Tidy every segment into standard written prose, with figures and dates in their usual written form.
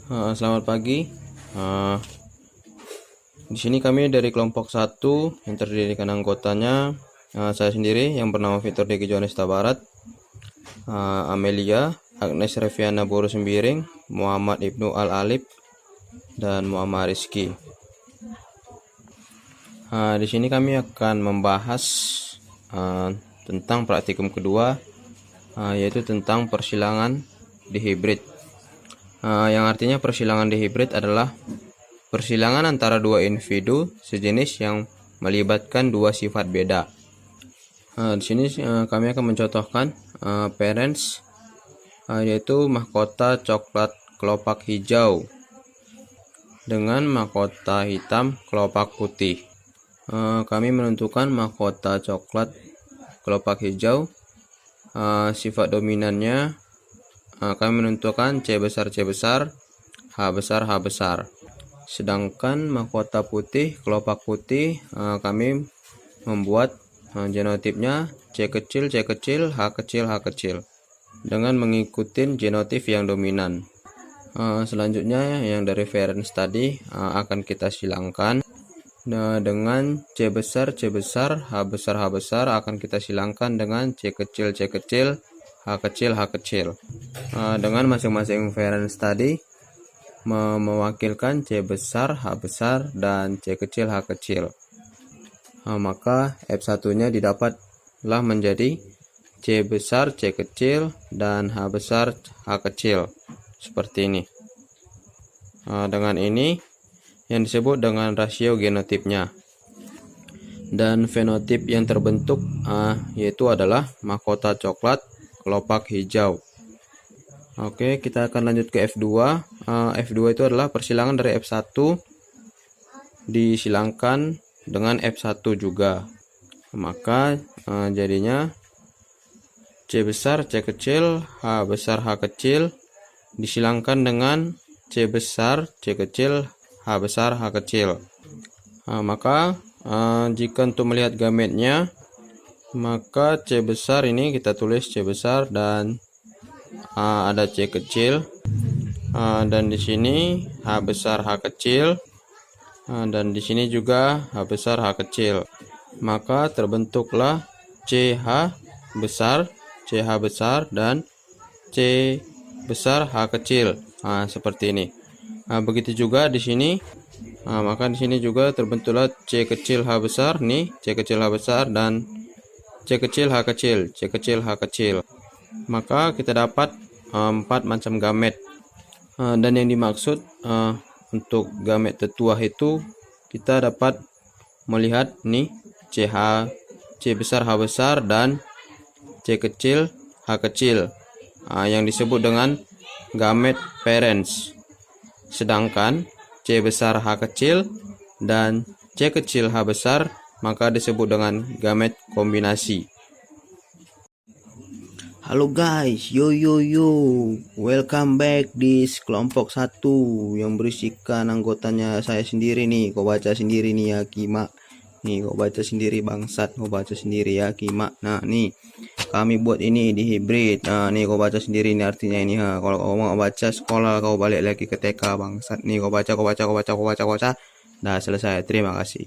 Selamat pagi. Eh, di sini kami dari kelompok 1 yang terdiri dari anggotanya saya sendiri yang bernama Victor Deki Jonesta Barat, Amelia, Agnes Reviana Boru Sembiring, Muhammad Ibnu Al Alip, dan Muhammad Rizky. Di sini kami akan membahas tentang praktikum kedua, yaitu tentang persilangan dihibrid. Yang artinya persilangan dihibrid adalah persilangan antara dua individu sejenis yang melibatkan dua sifat beda. Di sini kami akan mencontohkan parents, yaitu mahkota coklat kelopak hijau dengan mahkota hitam kelopak putih. Kami menentukan mahkota coklat kelopak hijau, sifat dominannya kami menentukan C besar, H besar, H besar. Sedangkan mahkota putih, kelopak putih, kami membuat genotipnya C kecil, H kecil, H kecil dengan mengikuti genotip yang dominan. Selanjutnya yang dari reference tadi akan kita silangkan dengan C besar, H besar akan kita silangkan dengan C kecil, H kecil. Dengan masing-masing variance tadi mewakilkan C besar, H besar, dan C kecil, H kecil. Maka F1-nya didapatlah menjadi C besar, C kecil, dan H besar, H kecil. Seperti ini. Dengan ini yang disebut dengan rasio genotipnya. Dan fenotip yang terbentuk yaitu adalah mahkota coklat kelopak hijau. Oke, kita akan lanjut ke F2. F2 itu adalah persilangan dari F1 disilangkan dengan F1 juga. Maka jadinya C besar, C kecil, H besar, H kecil disilangkan dengan C besar, C kecil, H besar, H kecil. Maka jika untuk melihat gametnya, maka C besar ini kita tulis C besar dan ada C kecil, dan di sini H besar, H kecil, dan di sini juga H besar, H kecil. Maka terbentuklah CH besar, dan C besar, H kecil. Seperti ini. Begitu juga di sini. Maka di sini juga terbentuklah C kecil, H besar nih, C kecil, H besar, dan C kecil, H kecil, C kecil, H kecil. Maka kita dapat 4 macam gamet. Dan yang dimaksud untuk gamet tetuah itu kita dapat melihat nih CH, C besar, H besar, dan C kecil, H kecil, yang disebut dengan gamet parents. Sedangkan C besar, H kecil, dan C kecil, H besar maka disebut dengan gamet kombinasi. Halo guys, yo, welcome back di kelompok 1 yang berisikan anggotanya saya sendiri nih. Kau baca sendiri nih ya, Kima. Nih, kau baca sendiri bangsat, kau baca sendiri ya, Kima. Nah, nih kami buat ini di hybrid. Nah, nih kau baca sendiri nih artinya ini. Kalau kau mau baca sekolah, kau balik lagi ke TK bangsat. Nih kau baca. Dah selesai. Terima kasih.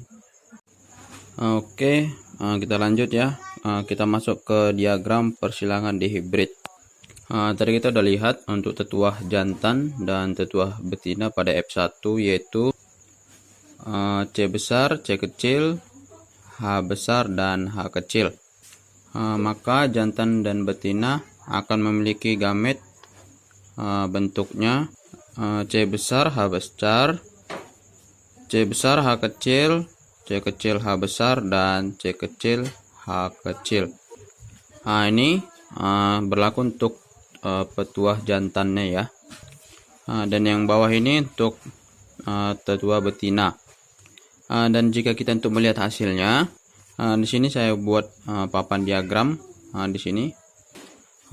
Oke, kita lanjut ya. Kita masuk ke diagram persilangan di hybrid. Tadi kita udah lihat untuk tetuah jantan dan tetuah betina pada F1 yaitu C besar, C kecil, H besar, dan H kecil. Maka jantan dan betina akan memiliki gamet bentuknya C besar, H besar, C besar, H kecil, C kecil, H besar, dan C kecil, H kecil. Ini berlaku untuk petuah jantannya ya. Dan yang bawah ini untuk tetuah betina. Dan jika kita untuk melihat hasilnya, di sini saya buat papan diagram di sini.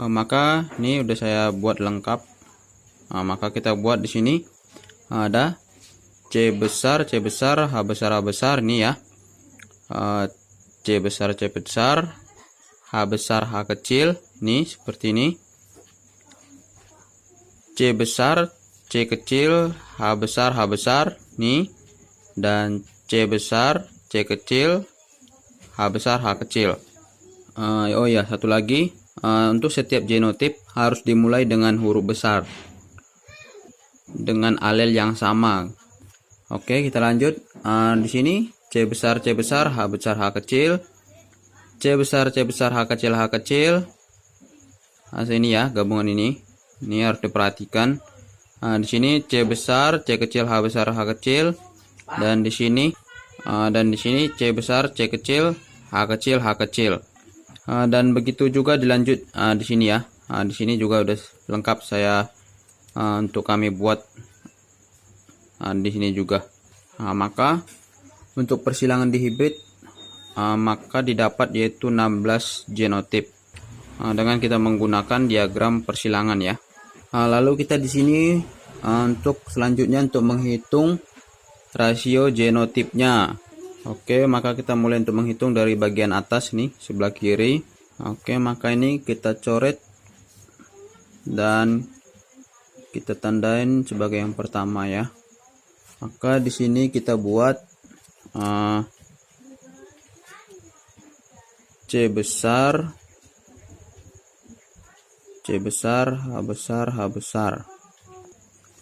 Maka ini udah saya buat lengkap. Maka kita buat di sini ada C besar, H besar nih ya. C besar, H besar, H kecil nih seperti ini. C besar, C kecil, H besar nih, dan C besar, C kecil, H besar, H kecil. Oh ya, satu lagi, untuk setiap genotip harus dimulai dengan huruf besar dengan alel yang sama. Oke, kita lanjut. Di sini C besar, H besar, H kecil, C besar, H kecil. Ini ya, gabungan ini harus diperhatikan. Di sini C besar, C kecil, H besar, H kecil, dan di sini C besar, C kecil, H kecil, H kecil. Dan begitu juga dilanjut di sini ya. Di sini juga udah lengkap saya untuk kami buat di sini juga. Maka untuk persilangan di hibrid maka didapat yaitu 16 genotip dengan kita menggunakan diagram persilangan ya. Lalu kita di sini untuk selanjutnya untuk menghitung rasio genotipnya. Oke, maka kita mulai untuk menghitung dari bagian atas nih, sebelah kiri. Oke, maka ini kita coret dan kita tandain sebagai yang pertama ya. Maka di sini kita buat C besar, H besar.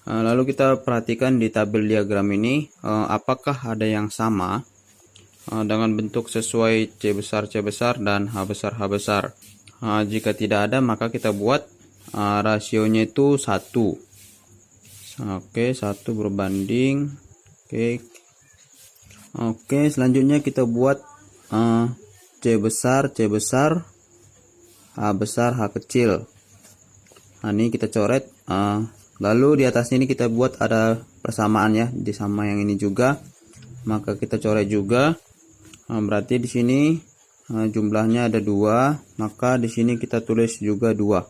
Lalu kita perhatikan di tabel diagram ini apakah ada yang sama dengan bentuk sesuai C besar dan H besar. Jika tidak ada maka kita buat rasionya itu 1. Oke, 1 berbanding. Oke, selanjutnya kita buat C besar, H kecil. Ini kita coret. Lalu di atasnya ini kita buat ada persamaan ya, di sama yang ini juga. Maka kita coret juga. Berarti di sini jumlahnya ada 2, maka di sini kita tulis juga 2.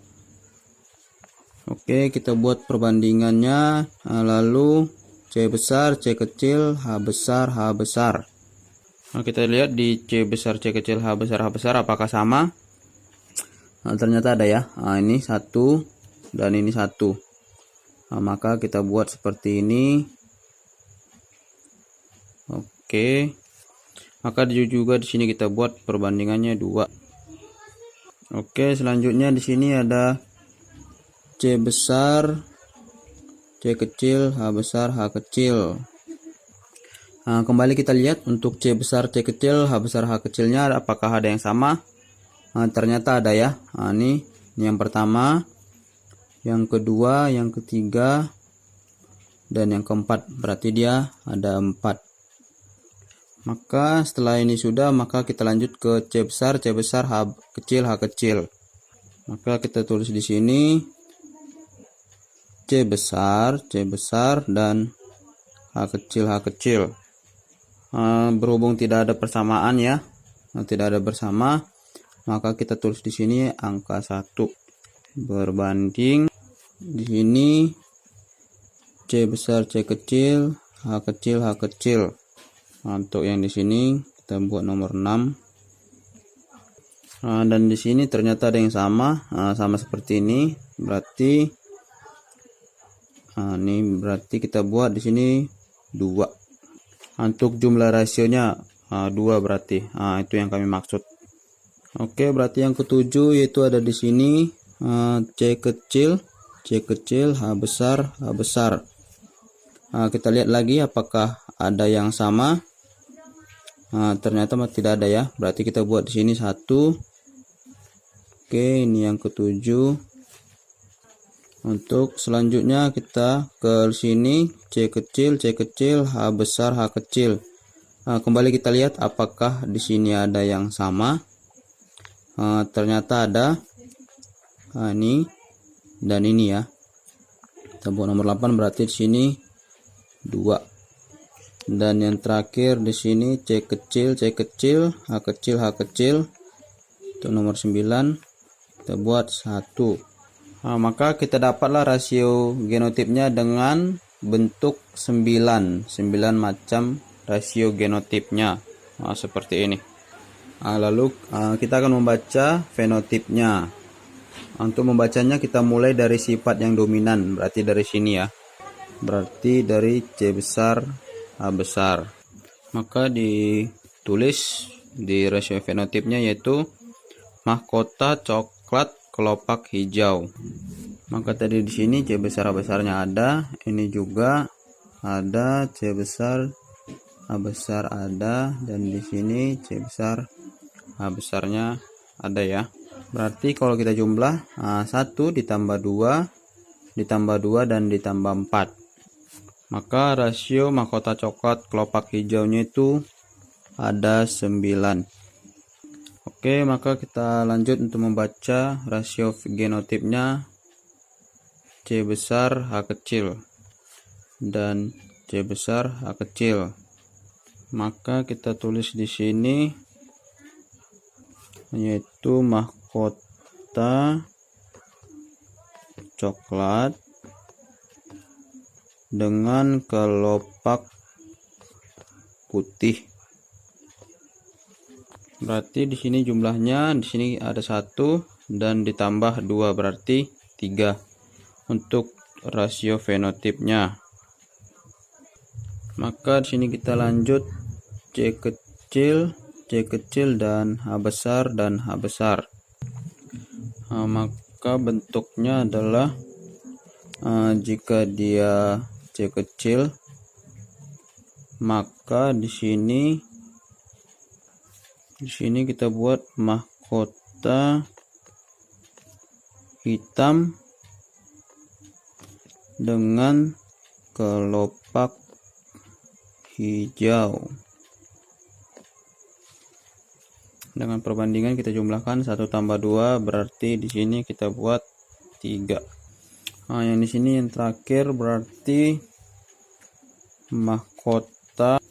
Oke, kita buat perbandingannya. Lalu C besar, C kecil, H besar. Kita lihat di C besar, C kecil, H besar apakah sama? Ternyata ada ya. Ini 1 dan ini 1. Maka kita buat seperti ini. Oke. Maka juga di sini kita buat perbandingannya 2. Oke, selanjutnya di sini ada C besar, C kecil, H kecil. Kembali kita lihat untuk C besar, C kecil, H kecilnya apakah ada yang sama? Ternyata ada ya. Ini yang pertama, yang kedua, yang ketiga, dan yang keempat. Berarti dia ada 4. Maka setelah ini sudah, maka kita lanjut ke C besar, H kecil. Maka kita tulis di sini C besar dan H kecil. Berhubung tidak ada persamaan ya, tidak ada bersama, maka kita tulis di sini angka 1 berbanding di sini C besar, C kecil, H kecil. Untuk yang di sini kita buat nomor 6. Dan di sini ternyata ada yang sama, sama seperti ini. Berarti ini berarti kita buat di sini 2. Untuk jumlah rasionya 2 berarti. Itu yang kami maksud. Oke, berarti yang ketujuh yaitu ada di sini C kecil, H besar. Kita lihat lagi apakah ada yang sama. Ternyata tidak ada ya. Berarti kita buat di sini 1. Oke, ini yang ketujuh. Untuk selanjutnya kita ke sini C kecil, H kecil. Kembali kita lihat apakah di sini ada yang sama. Ternyata ada. Ini dan ini ya. Kita buat nomor 8 berarti di sini 2. Dan yang terakhir di sini C kecil, H kecil. Untuk nomor 9 kita buat 1. Maka kita dapatlah rasio genotipnya dengan bentuk 9 macam rasio genotipnya seperti ini. Lalu kita akan membaca fenotipnya. Untuk membacanya kita mulai dari sifat yang dominan, berarti dari sini ya. berarti dari C besar H besar. Maka ditulis di rasio fenotipnya yaitu mahkota coklat kelopak hijau. Maka tadi di sini C besar H besarnya ada, ini juga ada, C besar H besar ada, dan di sini C besar H besarnya ada ya. Berarti kalau kita jumlah 1 ditambah 2 ditambah 2 dan ditambah 4, maka rasio mahkota coklat kelopak hijaunya itu ada 9. Oke, maka kita lanjut untuk membaca rasio genotipnya C besar H kecil dan C besar H kecil. Maka kita tulis di sini yaitu mahkota coklat dengan kelopak putih. Berarti di sini jumlahnya, di sini ada 1 dan ditambah 2 berarti 3 untuk rasio fenotipnya. Maka di sini kita lanjut C kecil dan H besar dan H besar. Maka bentuknya adalah jika dia C kecil, maka di sini kita buat mahkota hitam dengan kelopak hijau. Dengan perbandingan kita jumlahkan 1 tambah 2 berarti di sini kita buat 3. Yang di sini yang terakhir berarti mahkota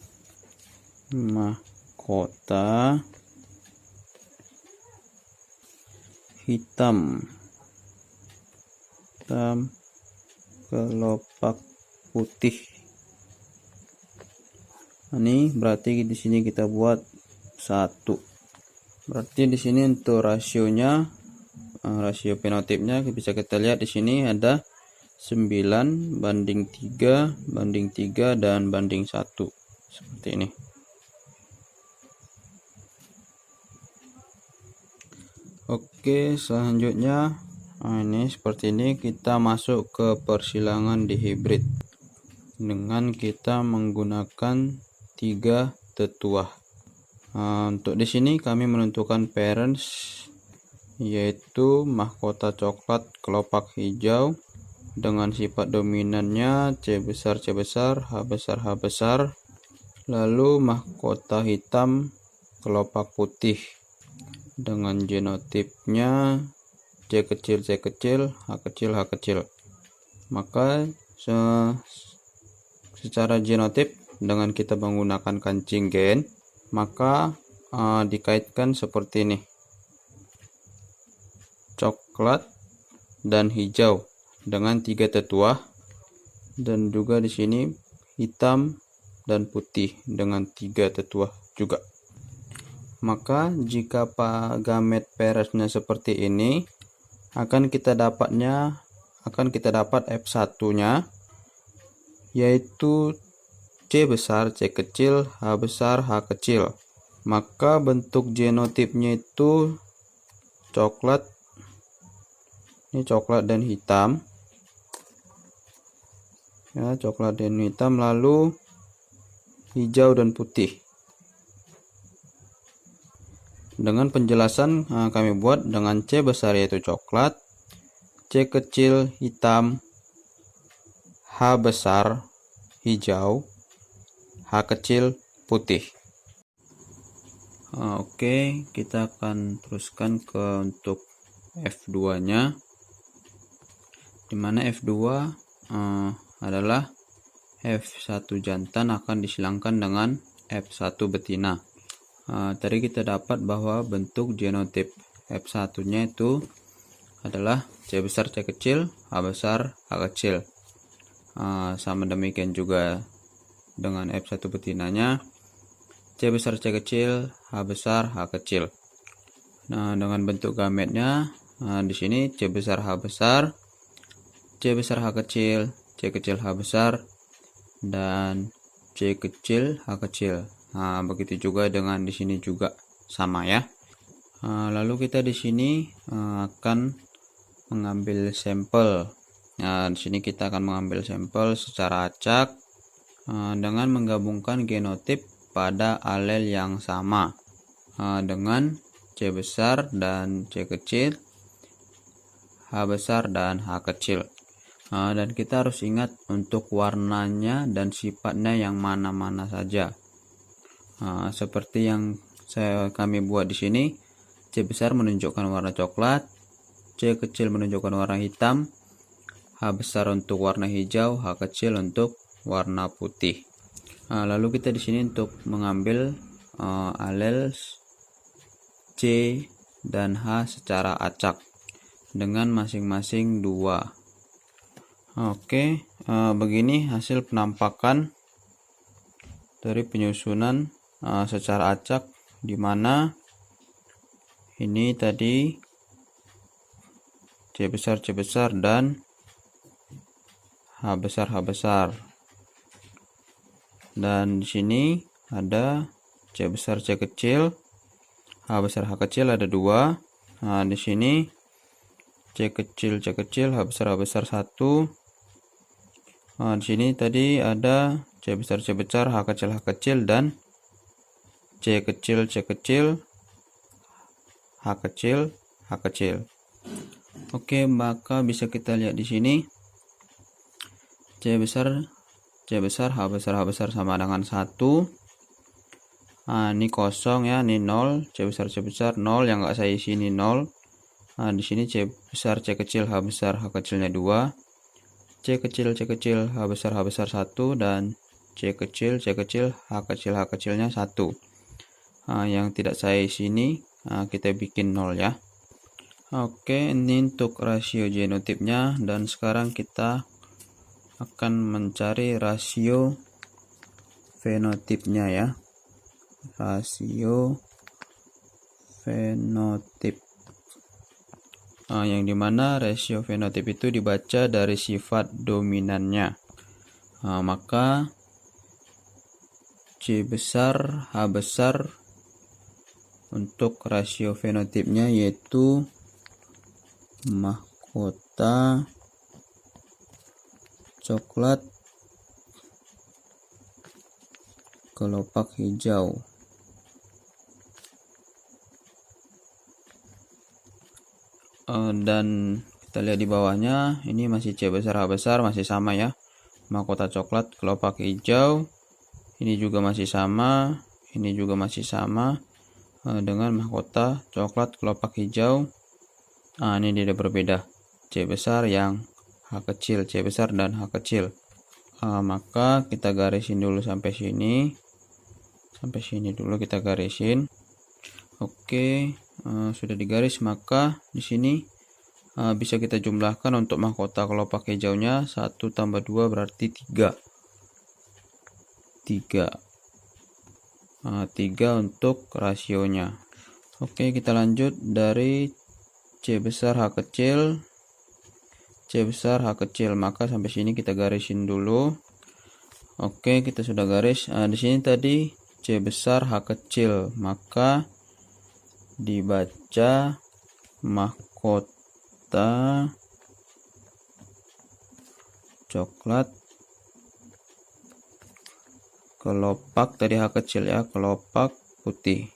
hitam kelopak putih. Ini berarti di sini kita buat 1. Berarti di sini untuk rasionya, rasio fenotipnya bisa kita lihat di sini ada 9 banding 3 banding 3 dan banding 1 seperti ini. Oke, selanjutnya ini seperti ini kita masuk ke persilangan di hibrid dengan kita menggunakan 3 tetuah. Untuk di sini kami menentukan parents yaitu mahkota coklat kelopak hijau dengan sifat dominannya C besar H besar H besar, lalu mahkota hitam kelopak putih dengan genotipnya C kecil H kecil. Maka secara genotip dengan kita menggunakan kancing gen, maka dikaitkan seperti ini, coklat dan hijau dengan 3 tetuah, dan juga di sini hitam dan putih dengan 3 tetuah juga. Maka jika gamet peresnya seperti ini, akan kita dapat F1-nya yaitu C besar C kecil, H besar H kecil. Maka bentuk genotipnya itu coklat, ini coklat dan hitam ya, coklat dan hitam, lalu hijau dan putih. Dengan penjelasan kami buat dengan C besar yaitu coklat, C kecil hitam, H besar hijau, H kecil putih. Oke, kita akan teruskan ke untuk F2-nya, dimana F2 adalah F1 jantan akan disilangkan dengan F1 betina. Tadi kita dapat bahwa bentuk genotip F1-nya itu adalah C besar C kecil, H besar H kecil. Sama demikian juga dengan F1 betinanya, C besar C kecil, H besar H kecil. Nah, dengan bentuk gametnya di sini C besar H besar, C besar H kecil, C kecil H besar, dan C kecil H kecil. Nah, begitu juga dengan di sini juga sama ya. Lalu kita di sini akan mengambil sampel. Nah, di sini kita akan mengambil sampel secara acak dengan menggabungkan genotip pada alel yang sama dengan C besar dan C kecil, H besar dan H kecil. Dan kita harus ingat untuk warnanya dan sifatnya yang mana-mana saja. Seperti yang kami buat di sini, C besar menunjukkan warna coklat, C kecil menunjukkan warna hitam, H besar untuk warna hijau, H kecil untuk warna putih. Lalu kita di sini untuk mengambil alel C dan H secara acak dengan masing-masing 2. Oke, begini hasil penampakan dari penyusunan secara acak, di mana ini tadi C besar dan H besar, dan di sini ada C besar C kecil, H besar H kecil ada 2. Nah, di sini C kecil H besar 1. Nah, di sini tadi ada C besar H kecil dan C kecil H kecil. Oke, maka bisa kita lihat di sini C besar H besar sama dengan 1. Ini kosong ya, ini 0. C besar 0, yang enggak saya isi ini 0. Di sini C besar H kecilnya 2. C kecil H besar 1, dan C kecil H kecilnya 1. Yang tidak saya isi ini kita bikin 0 ya. Oke, ini untuk rasio genotipnya, dan sekarang kita akan mencari rasio fenotipnya ya. Rasio fenotip, yang dimana rasio fenotip itu dibaca dari sifat dominannya. Maka C besar H besar untuk rasio fenotipnya yaitu mahkota coklat kelopak hijau. Dan kita lihat di bawahnya, ini masih C besar H besar, masih sama ya, mahkota coklat kelopak hijau. Ini juga masih sama, ini juga masih sama dengan mahkota coklat kelopak hijau. Ini tidak berbeda, C besar yang H kecil, C besar dan H kecil. Maka kita garisin dulu sampai sini. Sampai sini dulu kita garisin. Oke, sudah digaris, maka di sini bisa kita jumlahkan untuk mahkota kelopak hijaunya. 1 tambah 2 berarti 3. 3 untuk rasionya. Oke, kita lanjut dari C besar H kecil, maka sampai sini kita garisin dulu. Oke, kita sudah garis. Di sini tadi C besar H kecil, maka dibaca mahkota coklat kelopak tadi H kecil ya, kelopak putih.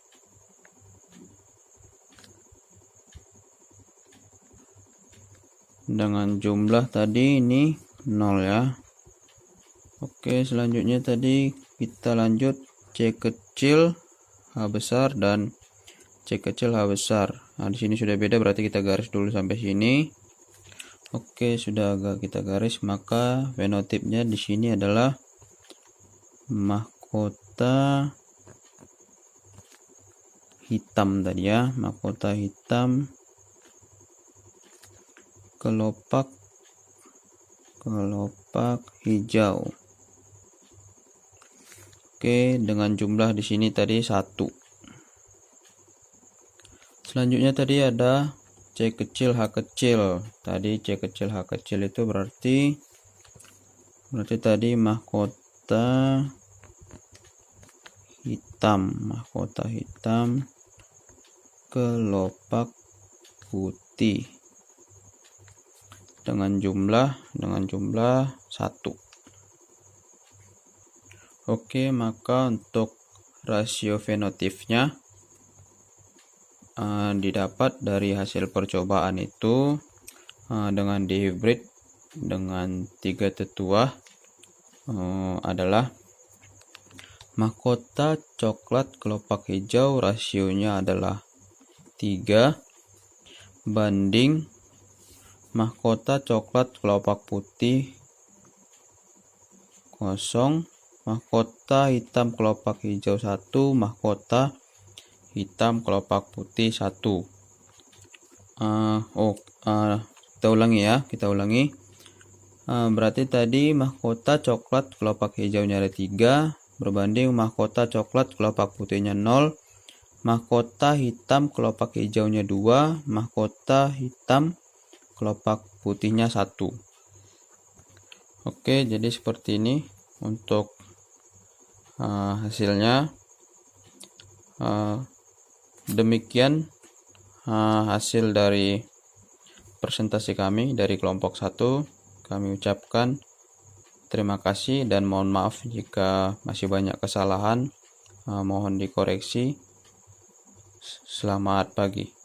Dengan jumlah tadi ini 0 ya. Oke, selanjutnya tadi kita lanjut C kecil H besar dan C kecil H besar. Di sini sudah beda, berarti kita garis dulu sampai sini. Oke, sudah agak kita garis, maka fenotipnya di sini adalah mahkota hitam tadi ya, mahkota hitam kelopak hijau. Oke, dengan jumlah di sini tadi 1. Selanjutnya tadi ada C kecil H kecil. Tadi C kecil H kecil itu berarti Berarti tadi mahkota hitam kelopak putih dengan jumlah 1. Oke, maka untuk rasio fenotipnya didapat dari hasil percobaan itu dengan dihibrid dengan 3 tetua adalah mahkota coklat kelopak hijau rasionya adalah 3 banding mahkota coklat kelopak putih 0, mahkota hitam kelopak hijau 1, mahkota hitam kelopak putih 1. Kita ulangi. Berarti tadi mahkota coklat kelopak hijaunya ada 3 berbanding mahkota coklat kelopak putihnya 0, mahkota hitam kelopak hijaunya 2, mahkota hitam kelopak putihnya 1. Oke, jadi seperti ini untuk hasilnya. Demikian hasil dari presentasi kami dari kelompok 1. Kami ucapkan terima kasih dan mohon maaf jika masih banyak kesalahan. Mohon dikoreksi. Selamat pagi.